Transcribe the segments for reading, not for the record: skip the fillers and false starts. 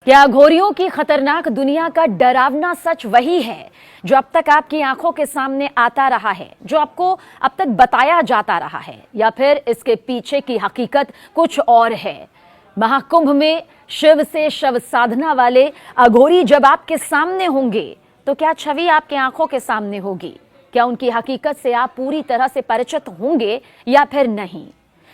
क्या घोरियों की खतरनाक दुनिया का डरावना सच वही है जो अब तक आपकी आंखों के सामने आता रहा है, जो आपको अब तक बताया जाता रहा है, या फिर इसके पीछे की हकीकत कुछ और है? महाकुंभ में शिव से शव साधना वाले अघोरी जब आपके सामने होंगे तो क्या छवि आपके आंखों के सामने होगी? क्या उनकी हकीकत से आप पूरी तरह से परिचित होंगे या फिर नहीं?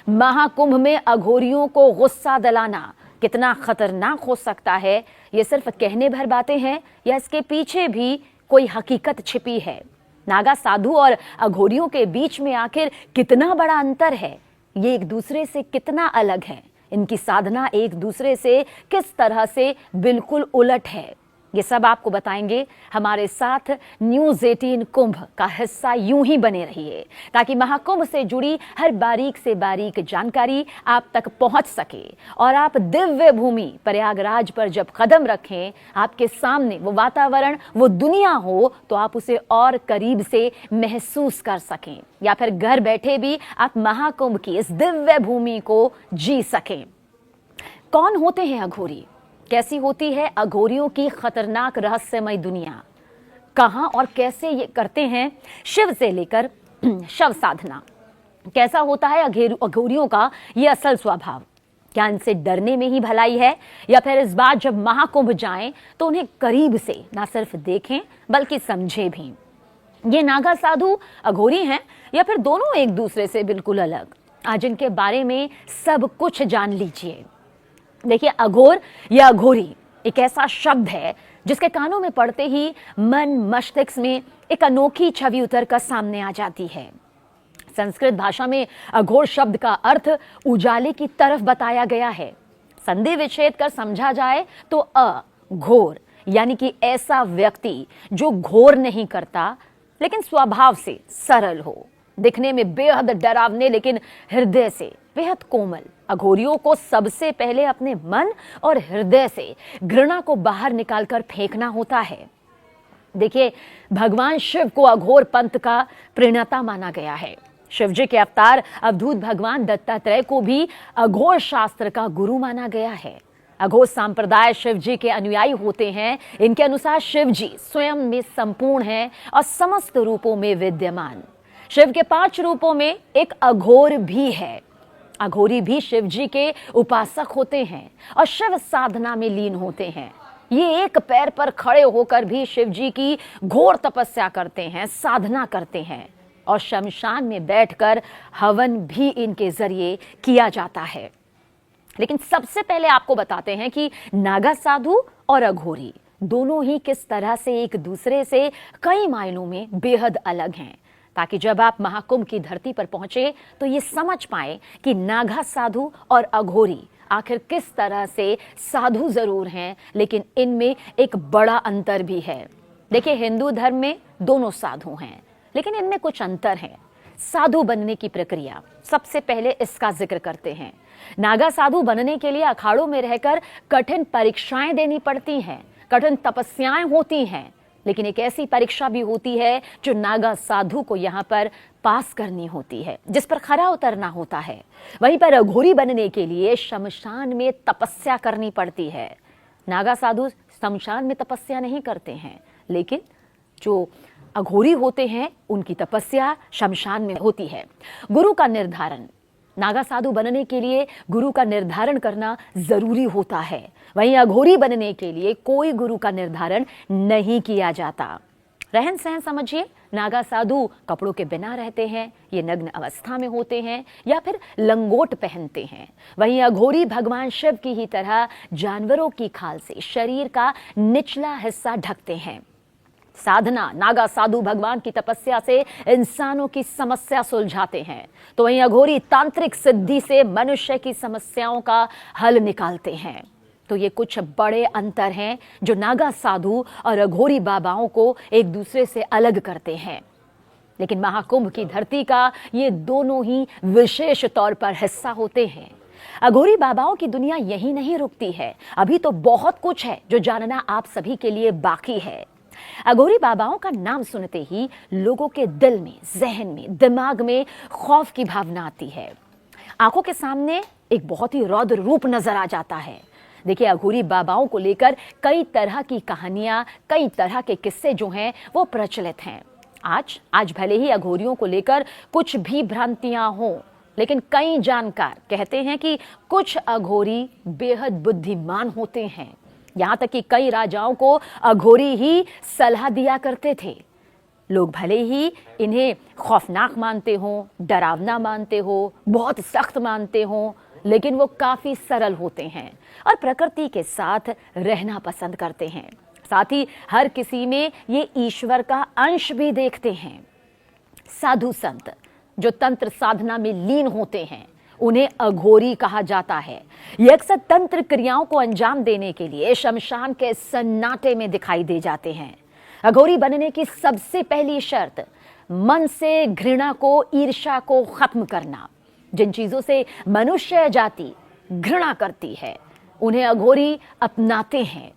महाकुंभ में अघोरियों को गुस्सा दिलाना कितना खतरनाक हो सकता है? ये सिर्फ कहने भर बातें हैं या इसके पीछे भी कोई हकीकत छिपी है? नागा साधु और अघोरियों के बीच में आखिर कितना बड़ा अंतर है? ये एक दूसरे से कितना अलग है? इनकी साधना एक दूसरे से किस तरह से बिल्कुल उलट है? ये सब आपको बताएंगे। हमारे साथ न्यूज़ 18 कुंभ का हिस्सा यूं ही बने रहिए ताकि महाकुंभ से जुड़ी हर बारीक से बारीक जानकारी आप तक पहुंच सके और आप दिव्य भूमि प्रयागराज पर जब कदम रखें, आपके सामने वो वातावरण, वो दुनिया हो तो आप उसे और करीब से महसूस कर सकें, या फिर घर बैठे भी आप महाकुंभ की इस दिव्य भूमि को जी सकें। कौन होते हैं अघोरी? कैसी होती है अघोरियों की खतरनाक रहस्यमय दुनिया? कहां और कैसे ये करते हैं शिव से लेकर शव साधना? कैसा होता है अघोरियों का ये असल स्वभाव? क्या इनसे डरने में ही भलाई है, या फिर इस बार जब महाकुंभ जाएं तो उन्हें करीब से ना सिर्फ देखें बल्कि समझें भी? ये नागा साधु अघोरी हैं या फिर दोनों एक दूसरे से बिल्कुल अलग? आज इनके बारे में सब कुछ जान लीजिए। देखिए, अघोर या अघोरी एक ऐसा शब्द है जिसके कानों में पड़ते ही मन मस्तिष्क में एक अनोखी छवि उतर कर सामने आ जाती है। संस्कृत भाषा में अघोर शब्द का अर्थ उजाले की तरफ बताया गया है। संधि विच्छेद कर समझा जाए तो अघोर यानी कि ऐसा व्यक्ति जो घोर नहीं करता लेकिन स्वभाव से सरल हो, दिखने में बेहद डरावने लेकिन हृदय से बेहद कोमल। अघोरियों को सबसे पहले अपने मन और हृदय से घृणा को बाहर निकालकर फेंकना होता है। देखिए, भगवान शिव को अघोर पंथ का प्रणेता माना गया है। शिव जी के अवतार अवधूत भगवान दत्तात्रेय को भी अघोर शास्त्र का गुरु माना गया है। अघोर संप्रदाय शिव जी के अनुयायी होते हैं। इनके अनुसार शिव जी स्वयं में संपूर्ण है और समस्त रूपों में विद्यमान। शिव के 5 रूपों में एक अघोर भी है। अघोरी भी शिव जी के उपासक होते हैं और शिव साधना में लीन होते हैं। ये एक पैर पर खड़े होकर भी शिव जी की घोर तपस्या करते हैं, साधना करते हैं, और शमशान में बैठकर हवन भी इनके जरिए किया जाता है। लेकिन सबसे पहले आपको बताते हैं कि नागा साधु और अघोरी दोनों ही किस तरह से एक दूसरे से कई मायनों में बेहद अलग हैं, ताकि जब आप महाकुंभ की धरती पर पहुंचे तो ये समझ पाए कि नागा साधु और अघोरी आखिर किस तरह से साधु जरूर हैं लेकिन इनमें एक बड़ा अंतर भी है। देखिए, हिंदू धर्म में दोनों साधु हैं लेकिन इनमें कुछ अंतर है। साधु बनने की प्रक्रिया, सबसे पहले इसका जिक्र करते हैं। नागा साधु बनने के लिए अखाड़ों में रहकर कठिन परीक्षाएं देनी पड़ती हैं, कठिन तपस्याएं होती हैं, लेकिन एक ऐसी परीक्षा भी होती है जो नागा साधु को यहाँ पर पास करनी होती है, जिस पर खरा उतरना होता है। वहीं पर अघोरी बनने के लिए शमशान में तपस्या करनी पड़ती है। नागा साधु शमशान में तपस्या नहीं करते हैं, लेकिन जो अघोरी होते हैं उनकी तपस्या शमशान में होती है। गुरु का निर्धारण, नागा साधु बनने के लिए गुरु का निर्धारण करना जरूरी होता है। वहीं अघोरी बनने के लिए कोई गुरु का निर्धारण नहीं किया जाता। रहन सहन समझिए, नागा साधु कपड़ों के बिना रहते हैं, ये नग्न अवस्था में होते हैं या फिर लंगोट पहनते हैं। वहीं अघोरी भगवान शिव की ही तरह जानवरों की खाल से शरीर का निचला हिस्सा ढकते हैं। साधना, नागा साधु भगवान की तपस्या से इंसानों की समस्या सुलझाते हैं, तो वहीं अघोरी तांत्रिक सिद्धि से मनुष्य की समस्याओं का हल निकालते हैं। तो ये कुछ बड़े अंतर हैं जो नागा साधु और अघोरी बाबाओं को एक दूसरे से अलग करते हैं। लेकिन महाकुंभ की धरती का ये दोनों ही विशेष तौर पर हिस्सा होते हैं। अघोरी बाबाओं की दुनिया यही नहीं रुकती है, अभी तो बहुत कुछ है जो जानना आप सभी के लिए बाकी है। अघोरी बाबाओं का नाम सुनते ही लोगों के दिल में, जहन में, दिमाग में खौफ की भावना आती है। आंखों के सामने एक बहुत ही रौद्र रूप नजर आ जाता है। देखिए, अघोरी बाबाओं को लेकर कई तरह की कहानियां, कई तरह के किस्से जो हैं वो प्रचलित हैं। आज भले ही अघोरियों को लेकर कुछ भी भ्रांतियां हों, लेकिन कई जानकार कहते हैं कि कुछ अघोरी बेहद बुद्धिमान होते हैं। यहां तक कि कई राजाओं को अघोरी ही सलाह दिया करते थे। लोग भले ही इन्हें खौफनाक मानते हों, डरावना मानते हो, बहुत सख्त मानते हों, लेकिन वो काफी सरल होते हैं और प्रकृति के साथ रहना पसंद करते हैं। साथ ही हर किसी में ये ईश्वर का अंश भी देखते हैं। साधु संत जो तंत्र साधना में लीन होते हैं, उन्हें अघोरी कहा जाता है। ये अक्सर तंत्र क्रियाओं को अंजाम देने के लिए शमशान के सन्नाटे में दिखाई दे जाते हैं। अघोरी बनने की सबसे पहली शर्त मन से घृणा को, ईर्ष्या को खत्म करना। जिन चीजों से मनुष्य जाति घृणा करती है, उन्हें अघोरी अपनाते हैं।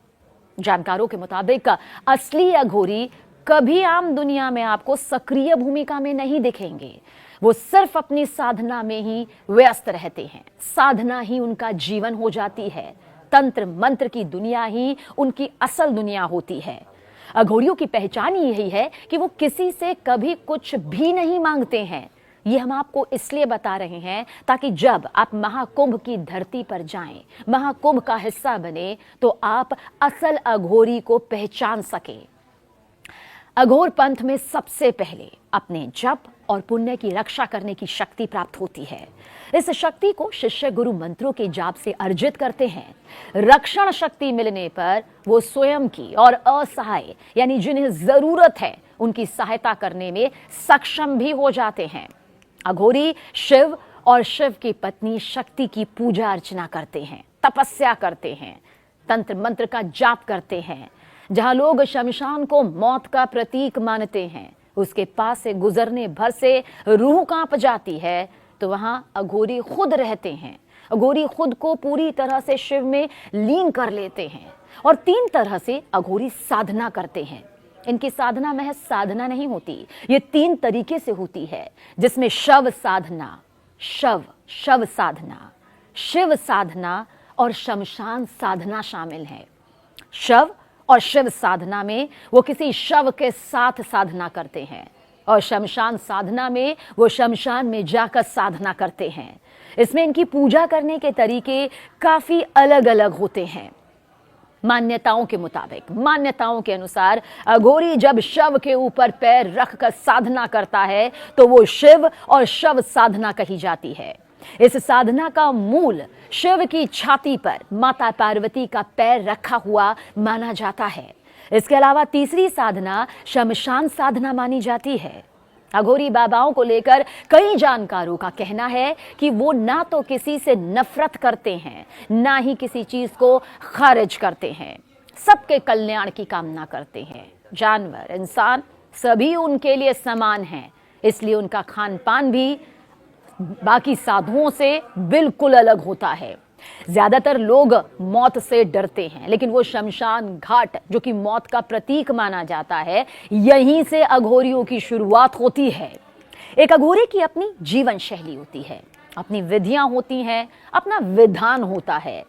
जानकारों के मुताबिक असली अघोरी कभी आम दुनिया में आपको सक्रिय भूमिका में नहीं दिखेंगे। वो सिर्फ अपनी साधना में ही व्यस्त रहते हैं। साधना ही उनका जीवन हो जाती है। तंत्र मंत्र की दुनिया ही उनकी असल दुनिया होती है। अघोरियों की पहचान यही है कि वो किसी से कभी कुछ भी नहीं मांगते हैं। ये हम आपको इसलिए बता रहे हैं ताकि जब आप महाकुंभ की धरती पर जाएं, महाकुंभ का हिस्सा बने, तो आप असल अघोरी को पहचान सकें। अघोर पंथ में सबसे पहले अपने जप और पुण्य की रक्षा करने की शक्ति प्राप्त होती है। इस शक्ति को शिष्य गुरु मंत्रों के जाप से अर्जित करते हैं। रक्षण शक्ति मिलने पर वो स्वयं की और असहाय यानी जिन्हें जरूरत है उनकी सहायता करने में सक्षम भी हो जाते हैं। अघोरी शिव और शिव की पत्नी शक्ति की पूजा अर्चना करते हैं, तपस्या करते हैं, तंत्र मंत्र का जाप करते हैं। जहां लोग शमशान को मौत का प्रतीक मानते हैं, उसके पास से गुजरने भर से रूह कांप जाती है, तो वहां अघोरी खुद रहते हैं। अघोरी खुद को पूरी तरह से शिव में लीन कर लेते हैं और 3 तरह से अघोरी साधना करते हैं। इनकी साधना महज साधना नहीं होती, ये 3 तरीके से होती है, जिसमें शव साधना, शव साधना, शिव साधना और शमशान साधना शामिल है। शव और शिव साधना में वो किसी शव के साथ साधना करते हैं और शमशान साधना में वो शमशान में जाकर साधना करते हैं। इसमें इनकी पूजा करने के तरीके काफी अलग अलग होते हैं। मान्यताओं के मुताबिक, मान्यताओं के अनुसार अघोरी जब शव के ऊपर पैर रखकर साधना करता है तो वो शिव और शव साधना कही जाती है। इस साधना का मूल शिव की छाती पर माता पार्वती का पैर रखा हुआ माना जाता है। इसके अलावा तीसरी साधना शमशान साधना मानी जाती है। अघोरी बाबाओं को लेकर कई जानकारों का कहना है कि वो ना तो किसी से नफरत करते हैं, ना ही किसी चीज को खारिज करते हैं। सबके कल्याण की कामना करते हैं। जानवर, इंसान सभी उनके लिए समान हैं, इसलिए उनका खान पान भी बाकी साधुओं से बिल्कुल अलग होता है। ज्यादातर लोग मौत से डरते हैं, लेकिन वो शमशान घाट जो कि मौत का प्रतीक माना जाता है, यहीं से अघोरियों की शुरुआत होती है। एक अघोरी की अपनी जीवन शैली होती है, अपनी विधियां होती हैं, अपना विधान होता है।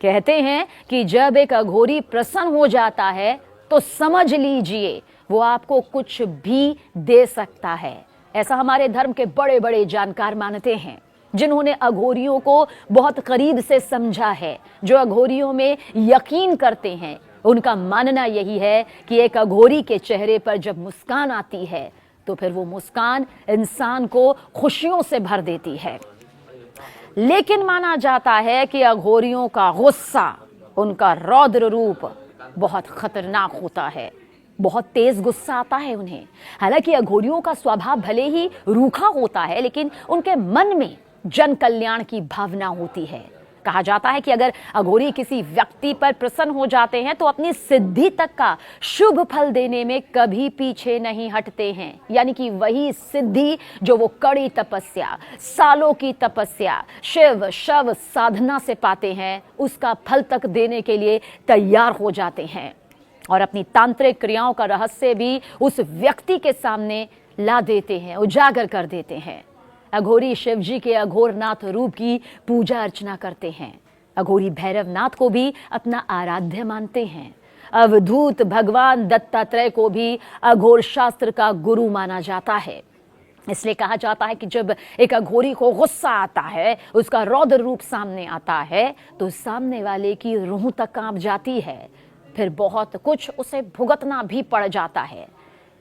कहते हैं कि जब एक अघोरी प्रसन्न हो जाता है तो समझ लीजिए वो आपको कुछ भी दे सकता है। ऐसा हमारे धर्म के बड़े बड़े जानकार मानते हैं, जिन्होंने अघोरियों को बहुत करीब से समझा है, जो अघोरियों में यकीन करते हैं। उनका मानना यही है कि एक अघोरी के चेहरे पर जब मुस्कान आती है तो फिर वो मुस्कान इंसान को खुशियों से भर देती है। लेकिन माना जाता है कि अघोरियों का गुस्सा, उनका रौद्र रूप बहुत खतरनाक होता है। बहुत तेज गुस्सा आता है उन्हें। हालांकि अघोरियों का स्वभाव भले ही रूखा होता है, लेकिन उनके मन में जन कल्याण की भावना होती है। कहा जाता है कि अगर अघोरी किसी व्यक्ति पर प्रसन्न हो जाते हैं तो अपनी सिद्धि तक का शुभ फल देने में कभी पीछे नहीं हटते हैं। यानी कि वही सिद्धि जो वो कड़ी तपस्या, सालों की तपस्या, शिव शव साधना से पाते हैं, उसका फल तक देने के लिए तैयार हो जाते हैं और अपनी तांत्रिक क्रियाओं का रहस्य भी उस व्यक्ति के सामने ला देते हैं, उजागर कर देते हैं। अघोरी शिवजी के अघोरनाथ रूप की पूजा अर्चना करते हैं। अघोरी भैरवनाथ को भी अपना आराध्य मानते हैं। अवधूत भगवान दत्तात्रेय को भी अघोर शास्त्र का गुरु माना जाता है। इसलिए कहा जाता है कि जब एक अघोरी को गुस्सा आता है, उसका रौद्र रूप सामने आता है, तो सामने वाले की रूह तक कांप जाती है, फिर बहुत कुछ उसे भुगतना भी पड़ जाता है।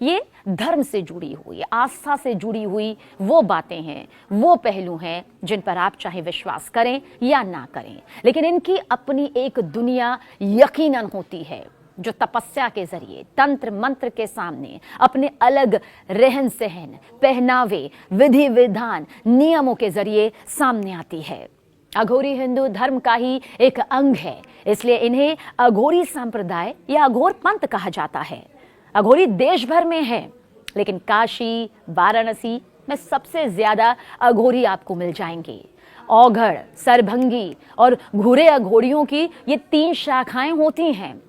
ये धर्म से जुड़ी हुई, आस्था से जुड़ी हुई वो बातें हैं, वो पहलू हैं जिन पर आप चाहे विश्वास करें या ना करें, लेकिन इनकी अपनी एक दुनिया यकीनन होती है, जो तपस्या के जरिए, तंत्र मंत्र के सामने अपने अलग रहन सहन, पहनावे, विधि विधान, नियमों के जरिए सामने आती है। अघोरी हिंदू धर्म का ही एक अंग है, इसलिए इन्हें अघोरी संप्रदाय या अघोर पंथ कहा जाता है। अघोरी देश भर में है, लेकिन काशी, वाराणसी में सबसे ज्यादा अघोरी आपको मिल जाएंगे। औघड़, सरभंगी और घुरे अघोरियों की ये 3 शाखाएं होती हैं।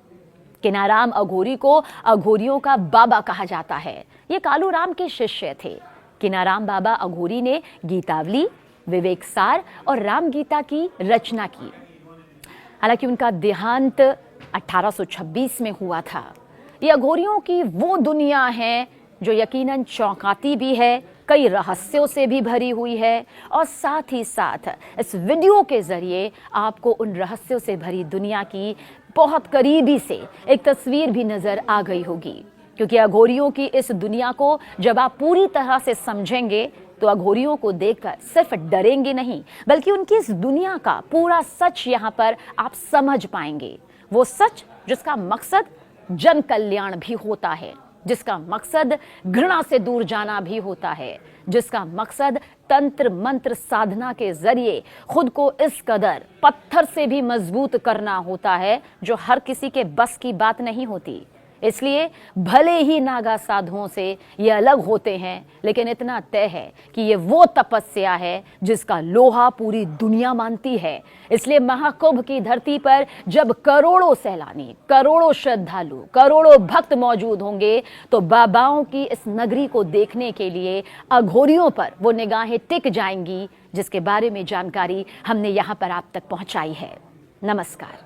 किनाराम अघोरी को अघोरियों का बाबा कहा जाता है। ये कालूराम के शिष्य थे। किनाराम बाबा अघोरी ने गीतावली, विवेक सार और राम गीता की रचना की। हालांकि उनका देहांत 1826 में हुआ था। ये अघोरियों की वो दुनिया है जो यकीनन चौंकाती भी है, कई रहस्यों से भी भरी हुई है, और साथ ही साथ इस वीडियो के जरिए आपको उन रहस्यों से भरी दुनिया की बहुत करीबी से एक तस्वीर भी नजर आ गई होगी। क्योंकि अघोरियों की इस दुनिया को जब आप पूरी तरह से समझेंगे तो अघोरियों को देखकर सिर्फ डरेंगे नहीं, बल्कि उनकी इस दुनिया का पूरा सच यहाँ पर आप समझ पाएंगे। वो सच जिसका मकसद जन कल्याण भी होता है, जिसका मकसद घृणा से दूर जाना भी होता है, जिसका मकसद तंत्र मंत्र साधना के जरिए खुद को इस कदर पत्थर से भी मजबूत करना होता है जो हर किसी के बस की बात नहीं होती। इसलिए भले ही नागा साधुओं से ये अलग होते हैं, लेकिन इतना तय है कि ये वो तपस्या है जिसका लोहा पूरी दुनिया मानती है। इसलिए महाकुंभ की धरती पर जब करोड़ों सैलानी, करोड़ों श्रद्धालु, करोड़ों भक्त मौजूद होंगे, तो बाबाओं की इस नगरी को देखने के लिए अघोरियों पर वो निगाहें टिक जाएंगी, जिसके बारे में जानकारी हमने यहाँ पर आप तक पहुँचाई है। नमस्कार।